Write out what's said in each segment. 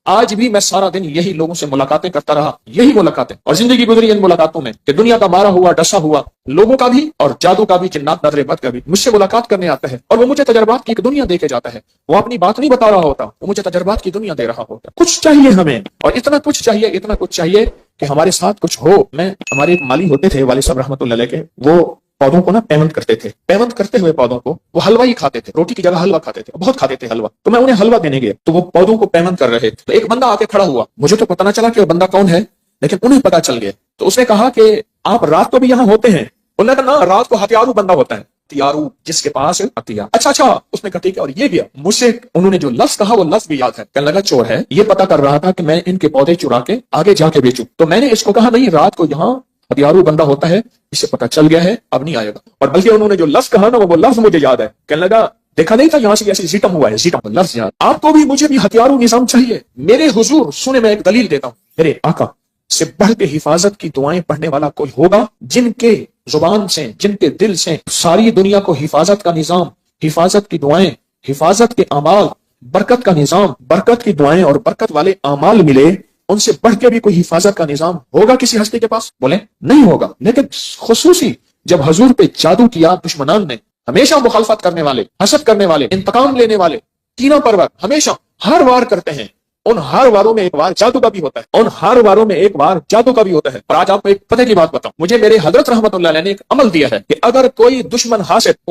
آج بھی میں سارا دن یہی لوگوں سے ملاقاتیں کرتا رہا، یہی ملاقاتیں، اور زندگی گزری ان ملاقاتوں میں کہ دنیا کا مارا ہوا ڈسا ہوا لوگوں کا بھی اور جادو کا بھی، جنات نظر بد کا بھی مجھ سے ملاقات کرنے آتا ہے، اور وہ مجھے تجربات کی ایک دنیا دے کے جاتا ہے۔ وہ اپنی بات نہیں بتا رہا ہوتا، وہ مجھے تجربات کی دنیا دے رہا ہوتا۔ کچھ چاہیے ہمیں، اور اتنا کچھ چاہیے، اتنا کچھ چاہیے کہ ہمارے ساتھ کچھ ہو۔ ہمارے ایک مالی ہوتے تھے والد صاحب رحمۃ اللہ علیہ کے، وہ پودوں کو نا پیمنٹ کرتے تھے، پیمنٹ کرتے ہوئے پودوں کو وہ حلوہ ہی کھاتے تھے، روٹی کی جگہ حلوہ کھاتے تھے، بہت کھاتے تھے حلوہ۔ تو میں انہیں حلوہ دینے گیا تو وہ پودوں کو پیمنٹ کر رہے تھے، تو ایک بندہ آ کے کھڑا ہوا، مجھے تو پتہ نہ چلا کہ وہ بندہ کون ہے، لیکن انہیں پتہ چل گیا۔ تو اس نے کہا کہ آپ رات کو بھی یہاں ہوتے ہیں؟ انہوں نے کہا نا، رات کو ہتھیارو بندہ ہوتا ہے، ہتھیارو جس کے پاس ہتھیار۔ اچھا اس نے کہا ٹھیک ہے، اور یہ بھی مجھ سے انہوں نے جو لفظ کہا وہ لفظ بھی یاد ہے، کہنے لگا چور ہے، یہ پتہ کر رہا تھا کہ میں ان کے پودے چرا کے آگے جا کے بیچوں۔ تو میں نے اس کو کہا نہیں، رات کو یہاں ہتھیارو بندہ ہوتا ہے، اس سے پتہ چل گیا ہے، اب نہیں آئے گا۔ اور بلکہ انہوں نے جو لفظ کہا نا وہ لفظ مجھے یاد ہے، کہنے لگا دیکھا نہیں تھا یہاں سے ایسے زیٹم ہوا ہے، زیٹم لفظ یاد۔ آپ کو بھی مجھے بھی ہتھیارو نظام چاہیے۔ میرے حضور سنے، میں ایک دلیل دیتا ہوں، میرے آقا سے بڑھ کے حفاظت کی دعائیں پڑھنے والا کوئی ہوگا؟ جن کے زبان سے، جن کے دل سے ساری دنیا کو حفاظت کا نظام، حفاظت کی دعائیں، حفاظت کے اعمال، برکت کا نظام، برکت کی دعائیں اور برکت والے اعمال ملے، ان سے بڑھ کے بھی کوئی حفاظت کا نظام ہوگا کسی ہستی کے پاس؟ بولیں نہیں ہوگا۔ لیکن خصوصی جب حضور پہ جادو کیا دشمنان نے، ہمیشہ مخالفت کرنے والے، حسد کرنے والے، انتقام لینے والے، کینہ پرور، ہمیشہ ہر وار کرتے ہیں، ان ہر واروں میں ایک وار جادو کا بھی ہوتا ہے، ان ہر واروں میں ایک وار جادو کا بھی ہوتا ہے۔ اور آج آپ کو ایک پتہ کی بات بتاؤں، مجھے میرے حضرت رحمت اللہ علیہ نے ایک عمل دیا ہے کہ اگر کوئی دشمن حاسد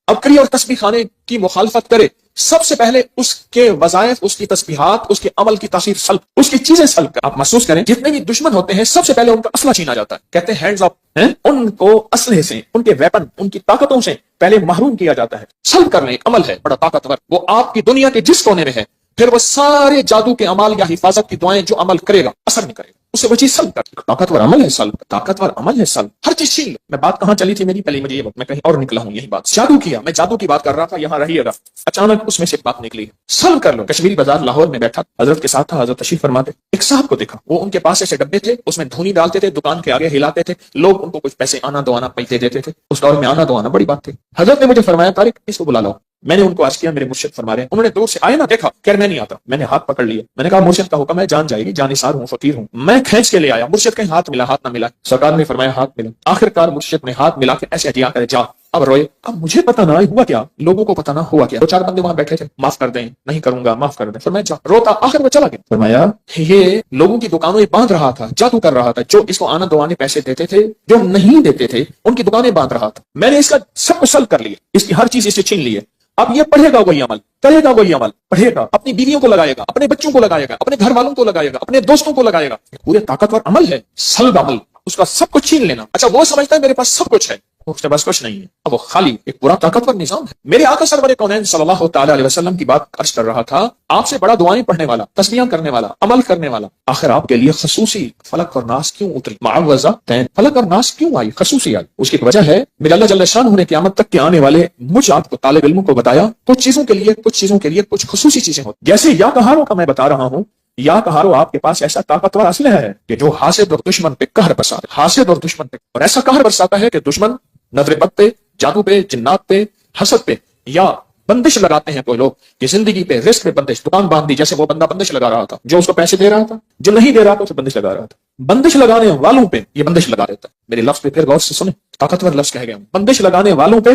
ابکری اور تسبیح خانے کی مخالفت کرے، سب سے پہلے اس کے وظائف، اس کی تسبیحات، اس کے عمل کی تاثیر سلب، اس کی چیزیں سلب کر۔ آپ محسوس کریں جتنے بھی دشمن ہوتے ہیں سب سے پہلے ان کا اسلحہ چھینا جاتا ہے، کہتے ہیں ہینڈز اپ، ان کو اسلحے سے، ان کے ویپن، ان کی طاقتوں سے پہلے محروم کیا جاتا ہے۔ سلب کرنے ایک عمل ہے بڑا طاقتور، وہ آپ کی دنیا کے جس کونے میں ہے، پھر وہ سارے جادو کے عمل یا حفاظت کی دعائیں جو عمل کرے گا اثر نہیں کرے گا، اسے وہ چیز سلب کر۔ طاقتور عمل ہے سلب، طاقتور عمل ہے سلب، ہر چیز چھین لو۔ میں بات کہاں چلی تھی میری پہلے، مجھے یہ بات، میں کہیں اور نکلا ہوں، یہی بات جادو کیا، میں جادو کی بات کر رہا تھا، یہاں رہیے گا، اچانک اس میں سے بات نکلی، سلب کر لو۔ کشمیری بازار لاہور میں بیٹھا، حضرت کے ساتھ تھا، حضرت تشریف فرماتے، ایک صاحب کو دیکھا، وہ ان کے پاس ایسے ڈبے تھے، اس میں دھونی ڈالتے تھے، دکان کے آگے ہلاتے تھے، لوگ ان کو کچھ پیسے آنا دوانا پیسے دیتے تھے، اس دور میں آنا دوانا بڑی بات تھی۔ حضرت نے مجھے فرمایا طارق اس کو بلا لاؤ۔ میں نے ان کو عرض کیا میرے مرشد فرما رہے ہیں، انہوں نے دور سے آئے نا دیکھا، خیر میں نہیں آتا، میں نے ہاتھ پکڑ لیا، میں نے کہا مرشد کا حکم ہے، جان جائے گی، جانثار ہوں، فقیر ہوں، میں کھینچ کے لے آیا، مرشد کہیں ہاتھ ملا، ہاتھ نہ ملا، سرکار نے فرمایا ہاتھ ملا، آخر کار مرشد نے ہاتھ ملا کے ایسے ہٹیا کرے جا، اب روئے۔ اب مجھے پتہ نہ ہوا کیا، لوگوں کو پتہ نہ ہوا کیا، دو چار بندے وہاں بیٹھے تھے، معاف کر دیں، نہیں کروں گا، معاف کر دیں، فرمایا جا، روتا، آخر وہ چلا گیا۔ فرمایا یہ لوگوں کی دکانوں میں باندھ رہا تھا، جادو کر رہا تھا، جو اس کو آنا دوانے پیسے دیتے تھے، جو نہیں دیتے تھے ان کی دکانیں باندھ رہا تھا، میں نے اس کا سب کو سلب کر لیا، اس کی ہر چیز اس سے چھین لی ہے۔ اب یہ پڑھے گا وہی عمل، کرے گا وہی عمل، پڑھے گا، اپنی بیویوں کو لگائے گا، اپنے بچوں کو لگائے گا، اپنے گھر والوں کو لگائے گا، اپنے دوستوں کو لگائے گا، پورے طاقتور عمل ہے سلب عمل، اس کا سب کچھ چھین لینا۔ اچھا وہ سمجھتا ہے میرے پاس سب کچھ ہے، اس کے پاس کچھ نہیں ہے، اب وہ خالی ایک پورا طاقتور نظام ہے۔ میرے آقا سرور کونین صلی اللہ تعالی علیہ وسلم کی بات عرض کر رہا تھا، آپ سے بڑا دعائیں پڑھنے والا، تسبیحاں کرنے والا، عمل کرنے والا، آخر آپ کے لیے خصوصی فلق اور ناس کیوں اتری؟ معوذہ تین فلق اور ناس کیوں آئی، خصوصی آئی؟ اس کی وجہ ہے میرے اللہ جل شانہ نے قیامت تک کے آنے والے مجھ آپ کو طالب علموں کو بتایا، کچھ چیزوں کے لیے کچھ خصوصی چیزیں ہوتی، جیسے یا کہاروں کا میں بتا رہا ہوں، یا کہارو آپ کے پاس ایسا طاقتور اسلحہ ہے کہ جو حاسد اور دشمن پہ قہر برساتا ہے، حاسد اور دشمن پہ، اور ایسا قہر برساتا ہے کہ دشمن نظر بد پہ، جادو پہ، جنات پہ، حسد پہ، یا بندش لگاتے ہیں کوئی لوگ کہ زندگی پہ، رزق پہ بندش، دکان باندھ دی، جیسے وہ بندہ بندش لگا رہا تھا، جو اس کو پیسے دے رہا تھا، جو نہیں دے رہا تھا اسے بندش لگا رہا تھا، بندش لگانے والوں پہ یہ بندش لگا دیتا ہے۔ میرے لفظ پہ پھر غور سے سنیں، طاقتور لفظ کہہ گیا ہوں، بندش لگانے والوں پہ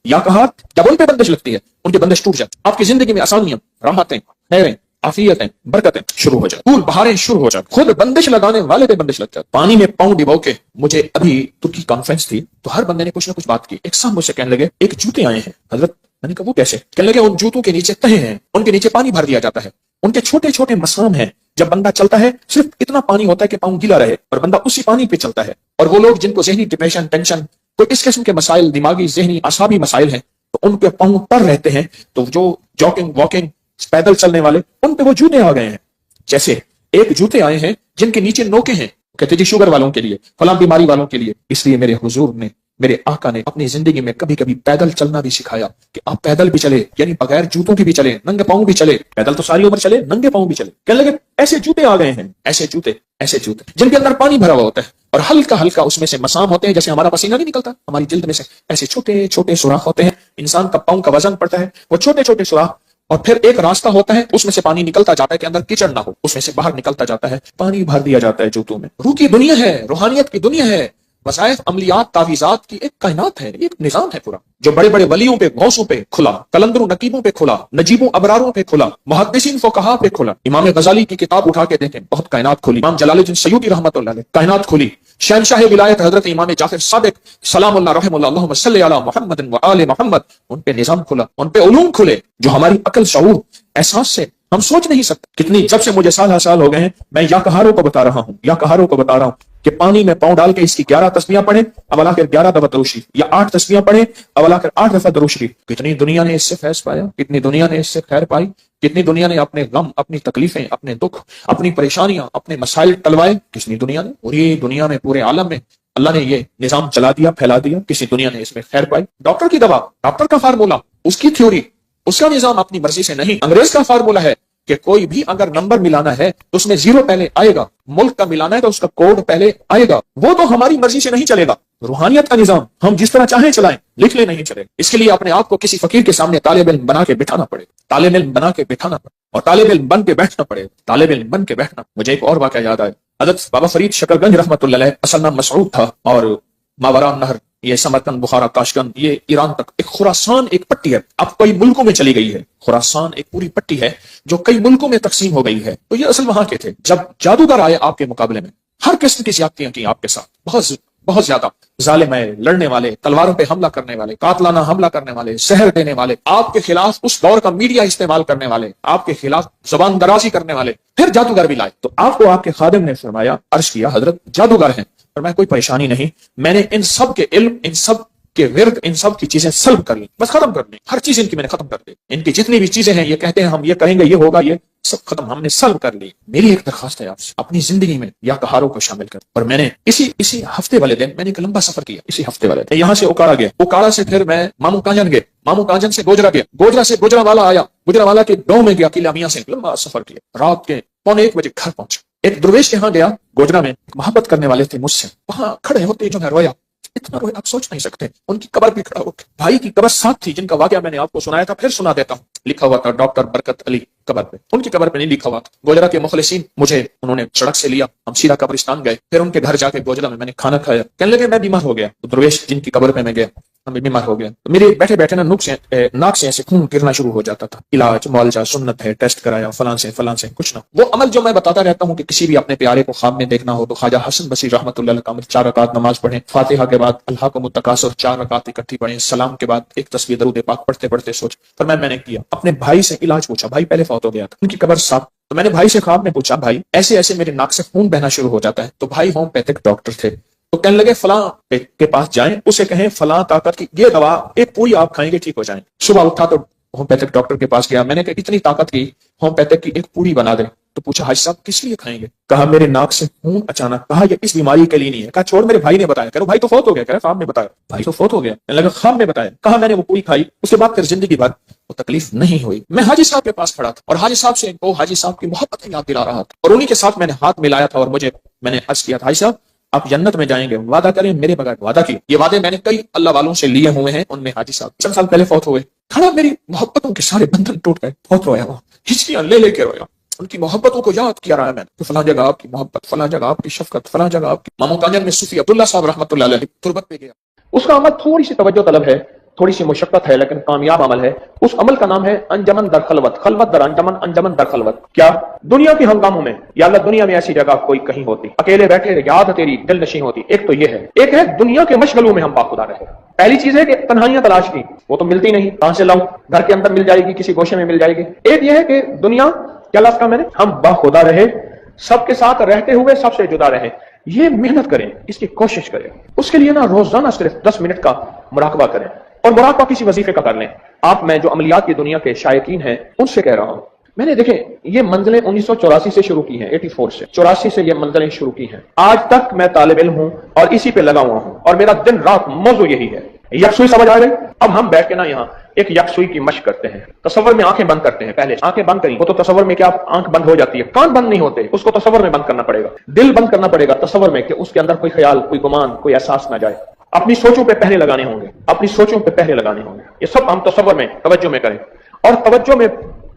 یا کہا جب ان پہ بندش لگتی ہے ان کی بندش ٹوٹ جاتی، آپ کی زندگی میں آسانیاں، راحتیں، خیریں، عافیتیں، برکتیں شروع ہو جائے، پھول بہاریں شروع ہو جائے، خود بندش لگانے والے پہ بندش لگ جاتی۔ پانی میں پاؤں ڈبو کے، مجھے ابھی ترکی کانفرنس تھی تو ہر بندے نے کچھ نہ کچھ بات کی، ایک صاحب مجھ سے کہنے لگے ایک جوتے آئے ہیں حضرت، میں نے کہا وہ کیسے؟ کہنے لگے ان جوتوں کے نیچے تہے ہیں، ان کے نیچے پانی بھر دیا جاتا ہے، ان کے چھوٹے چھوٹے مسام ہیں، جب بندہ چلتا ہے صرف اتنا پانی ہوتا ہے کہ پاؤں گیلا رہے اور بندہ اسی پانی پہ چلتا ہے۔ اور وہ لوگ جن کو ذہنی ڈپریشن، ٹینشن، کوئی اس قسم کے مسائل، دماغی، ذہنی، اعصابی مسائل ہیں، تو ان کے پاؤں پر رہتے ہیں، تو جو جاگنگ، واکنگ، پیدل چلنے والے، ان پہ وہ جوتے آ گئے ہیں۔ جیسے ایک جوتے آئے ہیں جن کے نیچے نوکے ہیں، کہتے جی شوگر والوں کے لیے، فلاں بیماری والوں کے لیے، اس لیے میرے حضور نے، میرے آقا نے اپنی زندگی میں کبھی کبھی پیدل چلنا بھی سکھایا کہ آپ پیدل بھی چلے، یعنی بغیر جوتوں کے بھی چلے، ننگے پاؤں بھی چلے، پیدل تو ساری عمر چلے، ننگے پاؤں بھی چلے۔ کہنے لگے ایسے جوتے آ گئے ہیں، ایسے جوتے جن کے اندر پانی بھرا ہوا ہوتا ہے اور ہلکا ہلکا اس میں سے مسام ہوتے ہیں، جیسے ہمارا پسینہ نہیں نکلتا ہماری جلد میں سے، ایسے چھوٹے چھوٹے سوراخ ہوتے ہیں، انسان کا پاؤں کا وزن پڑتا ہے، وہ چھوٹے چھوٹے سوراخ اور پھر ایک راستہ ہوتا ہے اس میں سے پانی نکلتا جاتا ہے کہ اندر کیچڑ نہ ہو، اس میں سے باہر نکلتا جاتا ہے، پانی بھر دیا جاتا ہے جوتوں میں۔ روح کی دنیا ہے، روحانیت کی دنیا ہے، وظائف، عملیات، تعویذات کی ایک کائنات ہے، ایک نظام ہے پورا، جو بڑے بڑے ولیوں پہ، غوثوں پہ کھلا، کلندروں نقیبوں پہ کھلا، نجیبوں ابراروں پہ کھلا، محدثین فقہا پہ کھلا۔ امام غزالی کی کتاب اٹھا کے دیکھیں، بہت کائنات کھلی۔ امام جلال الدین سیوطی رحمۃ اللہ علیہ، کائنات کھلی۔ شہنشاہ ولایت حضرت امام جعفر صادق سلام اللہ رحم اللہ، اللہم صلی علی محمد و آل محمد، ان پہ نظام کھلا، ان پہ علوم کھلے جو ہماری عقل، شعور، احساس سے ہم سوچ نہیں سکتے۔ کتنی، جب سے مجھے سال ہو گئے ہیں، میں یا کہاروں کو بتا رہا ہوں، یا کہاروں کو بتا رہا ہوں کہ پانی میں پاؤں ڈال کے اس کی 11 تسبیحاں پڑھیں، اولا کر 11 دفعہ درود شریف، یا 8 تسبیحاں پڑھیں، اولا کر 8 دفعہ درود شریف۔ کتنی دنیا نے اس سے فیض پایا، کتنی دنیا نے اس سے خیر پائی، کتنی دنیا نے اپنے غم، اپنی تکلیفیں، اپنے دکھ، اپنی پریشانیاں، اپنے مسائل ٹلوائے۔ کتنی دنیا نے، پوری دنیا میں، پورے عالم میں اللہ نے یہ نظام چلا دیا، پھیلا دیا، کسی دنیا نے اس میں خیر پائی۔ ڈاکٹر کی دوا، ڈاکٹر کا فارمولا، اس کی تھیوری، اس کا نظام اپنی مرضی سے نہیں۔ انگریز کا فارمولا ہے کہ کوئی بھی اگر نمبر ملانا ہے تو اس میں 0 پہلے آئے گا، ملک کا ملانا ہے تو اس کا کوڈ پہلے آئے گا۔ وہ تو ہماری مرضی سے نہیں چلے گا۔ روحانیت کا نظام ہم جس طرح چاہیں چلائیں، لکھ لے نہیں چلے گا۔ اس کے لیے اپنے آپ کو کسی فقیر کے سامنے طالب علم بنا کے بٹھانا پڑے، طالب علم بنا کے بٹھانا پڑے، اور طالب علم بن کے بیٹھنا پڑے، طالب علم بن کے بیٹھنا۔ مجھے ایک اور واقعہ یاد آیا، حضرت بابا فرید شکر گنج رحمۃ اللہ علیہ، اصل نام مسعود تھا، اور ماورا نہر، یہ سمرقند، بخارا، تاشقند، یہ ایران تک، ایک خراسان ایک پٹی ہے، اب کئی ملکوں میں چلی گئی ہے۔ خراسان ایک پوری پٹی ہے جو کئی ملکوں میں تقسیم ہو گئی ہے۔ تو یہ اصل وہاں کے تھے۔ جب جادوگر آئے آپ کے مقابلے میں، ہر قسم کی زیادتیاں کی آپ کے ساتھ، بہت زیادہ ظالم ہے، لڑنے والے، تلواروں پہ حملہ کرنے والے، قاتلانہ حملہ کرنے والے، زہر دینے والے، آپ کے خلاف اس دور کا میڈیا استعمال کرنے والے، آپ کے خلاف زبان درازی کرنے والے، پھر جادوگر بھی لائے۔ تو آپ کو آپ کے خادم نے فرمایا، عرض کیا، حضرت جادوگر ہیں، اور میں کوئی پریشانی نہیں، میں نے ان سب کے علم، ان سب کے ورد، ان سب کی چیزیں سلب کر لی، بس ختم کر لی، ہر چیز ان کی میں نے ختم کر دی، ان کی جتنی بھی چیزیں ہیں، یہ کہتے ہیں ہم یہ کریں گے، یہ ہوگا، یہ سب ختم، ہم نے سلب کر لی۔ میری ایک درخواست ہے آپ سے، اپنی زندگی میں یا کہاروں کو شامل کر۔ اور میں نے اسی ہفتے والے دن میں نے ایک لمبا سفر کیا، اسی ہفتے والے دن یہاں سے اوکاڑا گیا، اوکاڑا سے پھر میں مامو کانجن گئے، مامو کانجن سے گوجرا گیا، گوجرا سے گوجرا والا آیا، گوجرا والا کے گاؤں میں گیا، قلعہ میاں سے لمبا سفر کیا، رات کے 1:45 بجے گھر پہنچا۔ ایک درویش کے ہاں گیا گوجرا میں، محبت کرنے والے تھے مجھ سے، وہاں کھڑے ہوتے جو میں رویا، اتنا رویا آپ سوچ نہیں سکتے۔ ان کی قبر پہ کھڑا ہو کے، بھائی کی قبر ساتھ تھی، جن کا واقعہ میں نے آپ کو سنایا تھا، پھر سنا دیتا ہوں۔ لکھا ہوا تھا ڈاکٹر برکت علی قبر پہ، ان کی قبر پہ نہیں لکھا ہوا تھا۔ گوجرا کے مخلصین مجھے انہوں نے سڑک سے لیا، ہم سیدھا قبرستان گئے، پھر ان کے گھر جا کے گوجرا میں نے کھانا کھایا۔ کہنے لگے میں بیمار ہو گیا، تو درویش جن کی قبر پہ میں گیا، میں بیمار ہو گیا، تو میرے بیٹھے بیٹھے نا ناک سے ایسے خون گرنا شروع ہو جاتا تھا۔ علاج معالجہ سنت ہے، ٹیسٹ کرایا، فلاں سے کچھ نہ۔ وہ عمل جو میں بتاتا رہتا ہوں کہ کسی بھی اپنے پیارے کو خواب میں دیکھنا ہو تو خواجہ حسن بصری رحمۃ اللہ علیہ کا 4 رکعت نماز پڑھیں، فاتحہ کے بعد اللہ کو متکاثر 4 رکعت اکٹھی پڑھیں، سلام کے بعد ایک تسبیح درود پاک پڑھتے پڑھتے سوچ۔ پر میں نے کیا، اپنے بھائی سے علاج پوچھا، بھائی پہلے فوت ہو گیا تھا، ان کی قبر صاف، تو میں نے بھائی سے خواب میں پوچھا، بھائی ایسے ایسے میرے ناک سے خون بہنا شروع ہو جاتا ہے، تو بھائی ہومیوپیتھک ڈاکٹر تھے، تو کہنے لگے فلاں کے پاس جائیں، اسے کہیں فلاں طاقت کی یہ دوا ایک پوری آپ کھائیں گے ٹھیک ہو جائیں۔ صبح اٹھا تو ہومیوپیتھک ڈاکٹر کے پاس گیا، میں نے کہا اتنی طاقت کی ہومیوپیتھک کی ایک پوری بنا دیں، تو پوچھا حاجی صاحب کس لیے کھائیں گے؟ کہا میرے ناک سے خون اچانک، کہا یہ اس بیماری کے لیے نہیں ہے، کہا چھوڑ میرے بھائی نے بتایا، کہہ رہا بھائی تو فوت ہو گیا، کہہ رہا خواب میں بتایا، بھائی تو فوت ہو گیا، کہنے لگا خواب میں بتایا، کہا میں نے وہ پوری کھائی، اس کے بعد پھر زندگی بھر وہ تکلیف نہیں ہوئی۔ میں حاجی صاحب کے پاس کھڑا تھا اور حاجی صاحب سے وہ حاجی صاحب کی محبت یاد دلا رہا تھا، اور انہی کے ساتھ میں نے ہاتھ ملایا تھا، اور میں نے عرض کیا تھا حاجی صاحب آپ جنت میں جائیں گے، وعدہ کریں میرے بغیر وعدہ کیے۔ یہ وعدے میں نے کئی اللہ والوں سے لیے ہوئے ہیں، ان میں حاجی صاحب چند سال پہلے فوت ہوئے۔ کھڑا میری محبتوں کے سارے بندھن ٹوٹ گئے، بہت رویا وہاں، ہچکیاں لے کے رویا، ان کی محبتوں کو یاد کیا رہا ہے میں نے، فلاں جگہ آپ کی محبت، فلاں جگہ آپ کی شفقت، فلاں جگہ آپ کی۔ مامو کانجن میں صوفی عبداللہ صاحب رحمۃ اللہ علیہ تربت پہ گیا، اس کا عمل تھوڑی سی توجہ طلب ہے، تھوڑی سی مشقت ہے، لیکن کامیاب عمل ہے۔ اس عمل کا نام ہے انجمن در خلوت، خلوت در انجمن، انجمن در خلوت۔ کیا دنیا کے ہنگاموں میں، یا اللہ دنیا میں ایسی جگہ کوئی کہیں ہوتی، اکیلے بیٹھے یاد تیری دل نشیں ہوتی، ایک تو یہ ہے، ایک ہے دنیا کے مشغلوں میں ہم باخدا رہے۔ پہلی چیز ہے کہ تنہائیاں تلاش کی، وہ تو ملتی نہیں، کہاں سے لاؤں، گھر کے اندر مل جائے گی، کسی گوشے میں مل جائے گی۔ ایک یہ ہے کہ دنیا کیا لفظ کا میں نے، ہم باخدا رہے، سب کے ساتھ رہتے ہوئے سب سے جدا رہے۔ یہ محنت کریں، اس کی کوشش کریں، اس کے لیے نا روزانہ صرف 10 منٹ کا مراقبہ کریں، اور مراقبہ کسی وظیفے کا کر لیں۔ آپ میں جو عملیات کی دنیا کے شائقین ہیں ان سے کہہ رہا ہوں، میں نے دیکھیں یہ منزلیں 1984 سے شروع کی ہیں، 84 سے 84 سے یہ منزلیں شروع کی ہیں، آج تک میں طالب علم ہوں اور اسی پہ لگا ہوا ہوں، اور میرا دن رات موضوع یہی ہے۔ یکسوئی سمجھ آ گئی؟ اب ہم بیٹھ کے نا یہاں ایک یکسوئی کی مشق کرتے ہیں، تصور میں آنکھیں بند کرتے ہیں، پہلے آنکھیں بند کریں، وہ تو تصور میں کیا آنکھ بند ہو جاتی ہے، کان بند نہیں ہوتے، اس کو تصور میں بند کرنا پڑے گا، دل بند کرنا پڑے گا تصور میں، کہ اس کے اندر کوئی خیال، کوئی گمان، کوئی احساس نہ جائے۔ اپنی سوچوں پہ پہلے لگانے ہوں گے، اپنی سوچوں پہ پہلے لگانے ہوں گے، یہ سب ہم تصور میں توجہ میں کریں، اور توجہ میں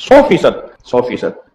100%,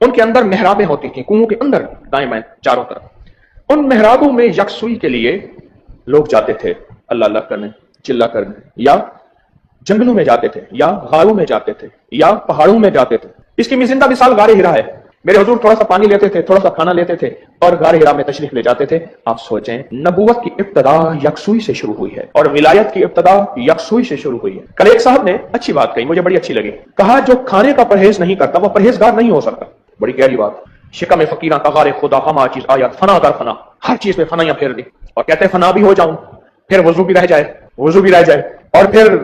ان کے اندر محرابیں ہوتی تھیں، کنووں کے اندر دائیں بائیں چاروں طرف۔ ان محرابوں میں یکسوئی کے لیے لوگ جاتے تھے اللہ اللہ کرنے، چلا کرنے، یا جنگلوں میں جاتے تھے، یا غاروں میں جاتے تھے، یا پہاڑوں میں جاتے تھے۔ اس کی زندہ مثال غار ہرا ہے۔ میرے حضور تھوڑا سا پانی لیتے تھے، تھوڑا سا کھانا لیتے تھے اور غار ہرا میں تشریف لے جاتے تھے۔ آپ سوچیں، نبوت کی ابتدا یکسوئی سے شروع ہوئی ہے اور ولایت کی ابتدا یکسوئی سے شروع ہوئی ہے۔ کل ایک صاحب نے اچھی بات کہی، مجھے بڑی اچھی لگی۔ کہا جو کھانے کا پرہیز نہیں کرتا وہ پرہیزگار نہیں ہو سکتا۔ بڑی گہری بات۔ شکم فقیراں کا غار خدا ہما چیز آیات، فنا در فنا، ہر چیز میں فنائیاں پھیر دی اور کہتے ہیں فنا بھی ہو جاؤں، پھر وضو بھی رہ جائے اور پھر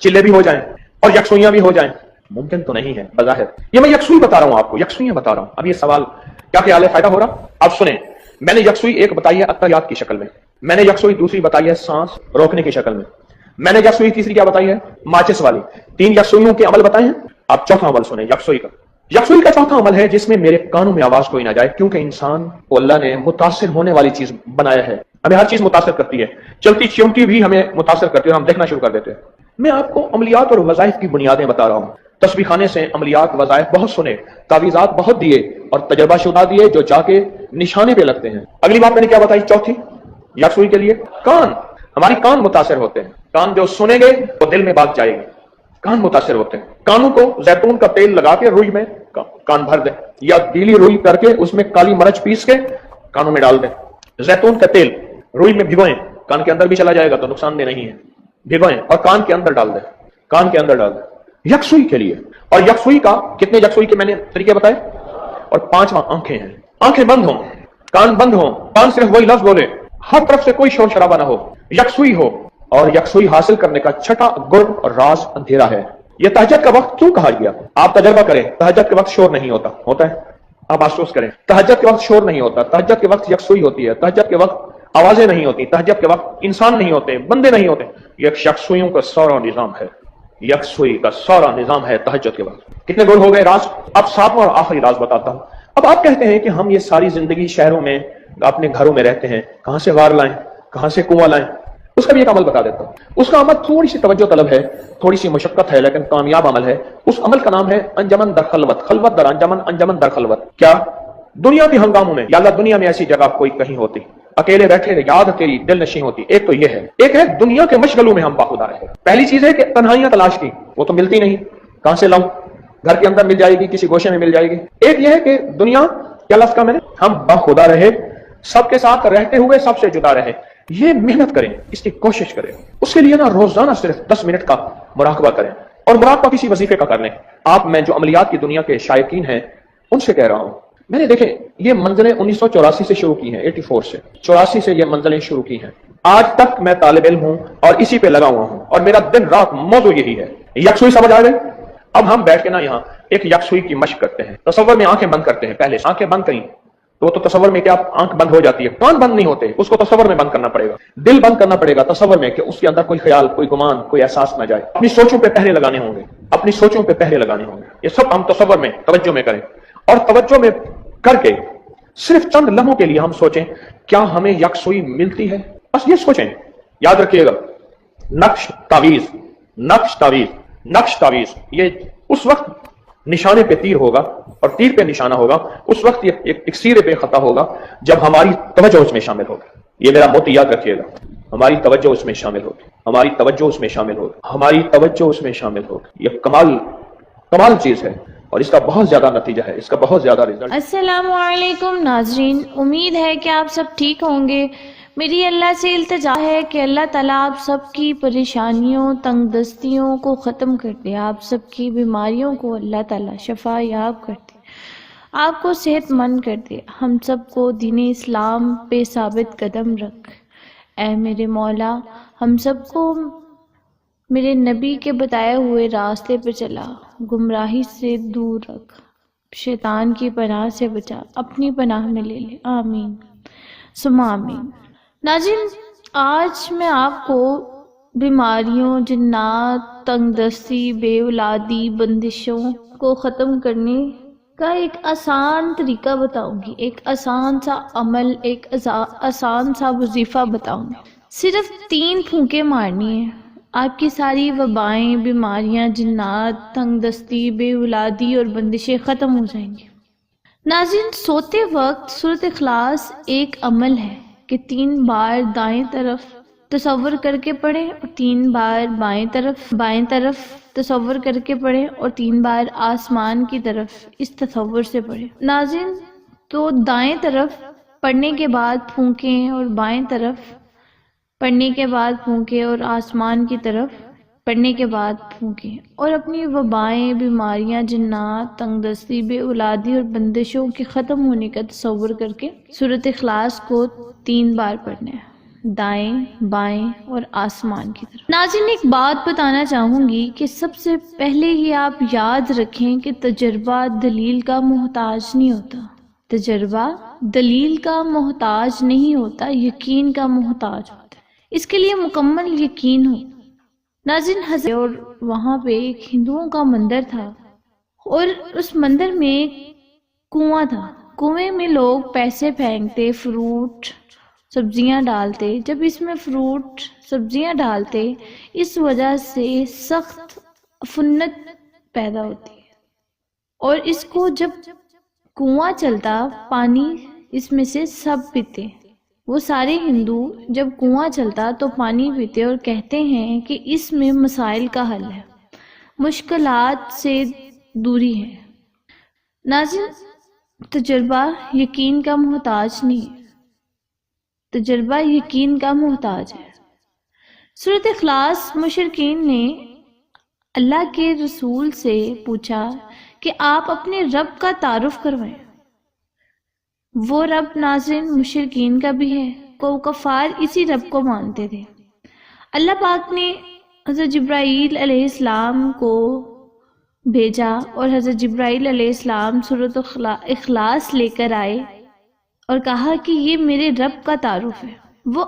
چلے بھی ہو جائیں اور یکسوئیاں بھی ہو جائیں۔ ممکن تو نہیں ہے بظاہر۔ یہ میں یکسوئی بتا رہا ہوں آپ کو، یکسوئیاں بتا رہا ہوں۔ اب یہ سوال کیا خیال ہے، فائدہ ہو رہا؟ آپ سنیں، میں نے یکسوئی ایک بتائی ہے اطریات کی شکل میں نے یکسوئی دوسری بتائی ہے سانس روکنے کی شکل میں نے یکسوئی تیسری کیا بتائی ہے، ماچس والی۔ 3 یکسوئیوں کے عمل بتائے ہیں۔ آپ چوتھا عمل سنیں یکسوئی کا چوتھا عمل ہے جس میں میرے کانوں میں آواز کوئی نہ جائے، کیونکہ انسان کو اللہ نے متاثر ہونے والی چیز بنایا ہے۔ ہمیں ہر چیز متاثر کرتی ہے، چلتی چونٹی بھی ہمیں متاثر کرتی ہے اور ہم دیکھنا شروع کر دیتے ہیں۔ میں آپ کو عملیات اور وظائف کی بنیادیں بتا رہا ہوں۔ تسبیح خانے سے عملیات وظائف بہت سنے، تعویذات بہت دیے اور تجربہ شدہ دیے جو جا کے نشانے پہ لگتے ہیں۔ اگلی بات میں نے کیا بتائی، چوتھی یکسوئی کے لیے کان۔ ہماری کان متاثر ہوتے ہیں، کان جو سنیں گے وہ دل میں بات جائے گی۔ کان متاثر ہوتے ہیں، کانوں کو زیتون کا تیل لگا کے روئی میں کان بھر دیں، یا گیلی روئی کر کے اس میں کالی مرچ پیس کے کانوں میں ڈال دیں۔ زیتون کا تیل روئی میں بھگوئیں، کان کے اندر بھی چلا جائے گا تو نقصان دہ نہیں ہے، بھگوئیں اور کان کے اندر ڈال دیں، یکسوئی کے لیے۔ اور یکسوئی کا کتنے یکسوئی کے میں نے طریقے بتائے، اور 5واں آنکھیں ہیں۔ آنکھیں بند ہوں، کان بند ہوں، کان صرف وہی لفظ بولے، ہر طرف سے کوئی شور شرابہ نہ ہو، یکسوئی ہو۔ اور یکسوئی حاصل کرنے کا چھٹا گر اور راز اندھیرا ہے۔ یہ تہجد کا وقت کیوں کہا گیا؟ آپ تجربہ کریں، تہجد کے وقت شور نہیں ہوتا ہے؟ آپ محسوس کریں، تہجد کے وقت شور نہیں ہوتا، تہجد کے وقت یکسوئی ہوتی ہے، تہجد کے وقت آوازیں نہیں ہوتی، تہجد کے وقت انسان نہیں ہوتے، بندے نہیں ہوتے۔ یہ یکسوئیوں کا سارا نظام ہے، یکسوئی کا سارا نظام ہے تہجد کے وقت۔ کتنے گول ہو گئے راز؟ اب 7واں اور آخری راز بتاتا ہوں۔ اب آپ کہتے ہیں کہ ہم یہ ساری زندگی شہروں میں اپنے گھروں میں رہتے ہیں، کہاں سے غار لائیں، کہاں سے کنواں لائیں؟ اس کا بھی ایک عمل بتا دیتا ہوں۔ اس کا عمل تھوڑی سی توجہ طلب ہے، تھوڑی سی مشقت ہے، لیکن کامیاب عمل ہے۔ اس عمل کا نام ہے انجمن در خلوت، خلوت در انجمن، انجمن در خلوت۔ کیا؟ دنیا کے ہنگاموں میں، یا اللہ دنیا میں ایسی جگہ کوئی کہیں ہوتی، اکیلے بیٹھے یاد تیری دل نشیں ہوتی۔ ایک تو یہ ہے، ایک ہے دنیا کے مشغلوں میں ہم باخدا رہے۔ پہلی چیز ہے کہ تنہائیاں تلاش کی، وہ تو ملتی نہیں، کہاں سے لاؤں؟ گھر کے اندر مل جائے گی، کسی گوشے میں مل جائے گی۔ ایک یہ ہے کہ دنیا کیا لفظ کا میں نے، ہم باخدا رہے، سب کے ساتھ رہتے ہوئے سب سے جدا رہے۔ یہ محنت کریں، اس کی کوشش کریں، اس کے لیے نا روزانہ صرف 10 منٹ کا مراقبہ کریں، اور مراقبہ کسی وظیفے کا کر لیں۔ آپ میں جو عملیات کی دنیا کے شائقین ہیں ان سے کہہ رہا ہوں، میں نے دیکھیں یہ منزلیں 1984 سے شروع کی ہیں، 84 سے 84 سے یہ منزلیں شروع کی ہیں۔ آج تک میں طالب علم ہوں اور اسی پہ لگا ہوا ہوں، اور میرا دن رات موضوع یہی ہے۔ یکسوئی سمجھ آ گئی؟ اب ہم بیٹھ کے نا یہاں ایک یکسوئی کی مشق کرتے ہیں۔ تصور میں آنکھیں بند کرتے ہیں، پہلے آنکھیں بند کریں تو تصور میں کیا آنکھ بند ہو جاتی ہے، کان بند نہیں ہوتے، اس کو تصور میں بند کرنا پڑے گا، دل بند کرنا پڑے گا تصور میں، کہ اس کے اندر کوئی خیال، کوئی گمان، کوئی احساس نہ جائے۔ اپنی سوچوں پہ پہرے لگانے ہوں گے، اپنی سوچوں پہ پہرے لگانے ہوں گے۔ یہ سب ہم تصور میں، توجہ میں کریں، اور توجہ میں کر کے صرف چند لمحوں کے لیے ہم سوچیں کیا ہمیں یکسوئی ملتی ہے؟ بس یہ سوچیں، یاد رکھیے گا، نقش تعویذ، نقش تعویذ، نقش تعویذ، یہ اس وقت نشانے پہ تیر ہوگا اور تیر پہ نشانہ ہوگا، اس وقت یہ ایک سیرے پہ خطا ہوگا جب ہماری توجہ اس میں شامل ہوگی۔ یہ میرا موتی یاد رکھیے گا، ہماری توجہ اس میں شامل ہوگی، ہماری توجہ اس میں شامل ہوگی، ہماری توجہ اس میں شامل ہوگی۔ یہ کمال چیز ہے، اور اس کا بہت زیادہ نتیجہ ہے، اس کا بہت زیادہ رزلٹ۔ السلام علیکم ناظرین، امید ہے کہ آپ سب ٹھیک ہوں گے۔ میری اللہ سے التجا ہے کہ اللہ تعالیٰ آپ سب کی پریشانیوں، تنگ دستیوں کو ختم کر دے، آپ سب کی بیماریوں کو اللہ تعالیٰ شفا یاب کر دے، آپ کو صحت مند کر دے، ہم سب کو دین اسلام پہ ثابت قدم رکھ۔ اے میرے مولا، ہم سب کو میرے نبی کے بتائے ہوئے راستے پہ چلا، گمراہی سے دور رکھ، شیطان کی پناہ سے بچا، اپنی پناہ میں لے لے، آمین ثم آمین۔ ناظرین، آج میں آپ کو بیماریوں، جنات، تنگ دستی، بے اولادی، بندشوں کو ختم کرنے کا ایک آسان طریقہ بتاؤں گی، ایک آسان سا عمل، ایک آسان سا وظیفہ بتاؤں گی۔ صرف 3 پھونکے مارنی ہیں، آپ کی ساری وبائیں، بیماریاں، جنات، تنگ دستی، بے اولادی اور بندشیں ختم ہو جائیں گی۔ ناظرین، سوتے وقت سورۃ اخلاص ایک عمل ہے کہ 3 بار دائیں طرف تصور کر کے پڑھیں اور 3 بار بائیں طرف تصور کر کے پڑھیں اور 3 بار آسمان کی طرف اس تصور سے پڑھیں۔ ناظرین، تو دائیں طرف پڑھنے کے بعد پھونکیں اور بائیں طرف پڑھنے کے بعد پھونکیں اور آسمان کی طرف پڑھنے کے بعد پھونکیں، اور اپنی وبائیں، بیماریاں، جنات، تنگ دستی، بے اولادی اور بندشوں کے ختم ہونے کا تصور کر کے سورۃ اخلاص کو 3 بار پڑھنا ہے، دائیں، بائیں اور آسمان کی طرف۔ ناظرین، ایک بات بتانا چاہوں گی کہ سب سے پہلے ہی آپ یاد رکھیں کہ تجربہ دلیل کا محتاج نہیں ہوتا، تجربہ دلیل کا محتاج نہیں ہوتا، یقین کا محتاج ہوتا ہے۔ اس کے لیے مکمل یقین ہو۔ ناظرین، حضرت اور وہاں پہ ایک ہندوؤں کا مندر تھا، اور اس مندر میں ایک کنواں تھا۔ کنویں میں لوگ پیسے پھینکتے، فروٹ سبزیاں ڈالتے۔ جب اس میں فروٹ سبزیاں ڈالتے، اس وجہ سے سخت عفونت پیدا ہوتی ہے، اور اس کو جب کنواں چلتا، پانی اس میں سے سب پیتے۔ وہ سارے ہندو جب کنواں چلتا تو پانی پیتے اور کہتے ہیں کہ اس میں مسائل کا حل ہے، مشکلات سے دوری ہے۔ ناظرین، تجربہ یقین کا محتاج نہیں ہے، تجربہ یقین کا محتاج ہے۔ سورۃ اخلاص، مشرکین نے اللہ کے رسول سے پوچھا کہ آپ اپنے رب کا تعارف کروائیں۔ وہ رب ناظرین مشرکین کا بھی ہے، کو کفار اسی رب کو مانتے تھے۔ اللہ پاک نے حضرت جبرائیل علیہ السلام کو بھیجا، اور حضرت جبرائیل علیہ السلام سورۃ اخلاص لے کر آئے اور کہا کہ یہ میرے رب کا تعارف ہے۔ وہ